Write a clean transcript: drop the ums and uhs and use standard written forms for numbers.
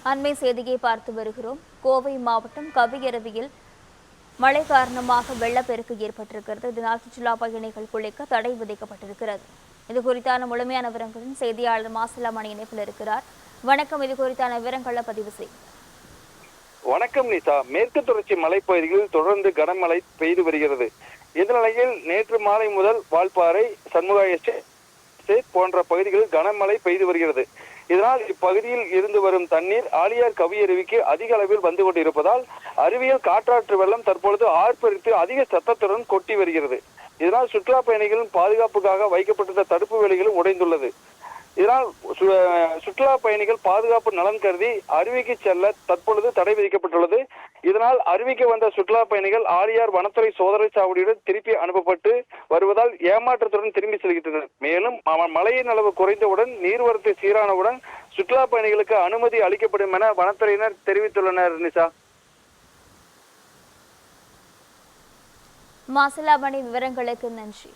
அண்மை செய்தியை பார்த்து வருகிறோம். கோவை மாவட்டம் கவியருவியில் மழை காரணமாக வெள்ளப்பெருக்கு ஏற்பட்டிருக்கிறது. இதனால் சுற்றுலா பயணிகள் குளிக்க தடை விதிக்கப்பட்டிருக்கிறது. இது குறித்தான முழுமையான விவரங்களுடன் செய்தியாளர் மாசிலாமணி இணைப்பில் இருக்கிறார். வணக்கம். இது குறித்தான விவரங்களை பதிவு செய்யும். வணக்கம் நிசா. மேற்கு தொடர்ச்சி மலைப்பகுதிகளில் தொடர்ந்து கனமழை பெய்து வருகிறது. இந்த நிலையில் நேற்று மாலை முதல் வால்பாறை, சண்முகா எஸ்டேட் போன்ற பகுதிகளில் கனமழை பெய்து வருகிறது. இதனால் இப்பகுதியில் இருந்து வரும் தண்ணீர் ஆழியார் கவியருவிக்கு அதிக அளவில் வந்து கொண்டிருப்பதால் அருவியில் காற்றாற்று வெள்ளம் தற்பொழுது ஆர்ப்பரித்து அதிக சத்தத்துடன் கொட்டி வருகிறது. இதனால் சுற்றுலா பயணிகளின் பாதுகாப்புக்காக வைக்கப்பட்டிருந்த தடுப்பு வேலிகளும் உடைந்துள்ளது. இதனால் சுற்றுலா பயணிகள் பாதுகாப்பு நலன் கருதி அருவிக்கு செல்ல தற்பொழுது தடை விதிக்கப்பட்டுள்ளது. இதனால் அருவிக்கு வந்த சுற்றுலா பயணிகள் ஆழியார் வனத்துறை சோதனை சாவடியுடன் திருப்பி அனுப்பப்பட்டு வருவதால் ஏமாற்றத்துடன் திரும்பி செல்கின்றனர். மேலும் மழையின் அளவு குறைந்தவுடன் நீர்வரத்து சீரானவுடன் சுற்றுலா பயணிகளுக்கு அனுமதி அளிக்கப்படும் என வனத்துறையினர் தெரிவித்துள்ளனர். நிசா. மாசிலாமணி, விவரங்களுக்கு நன்றி.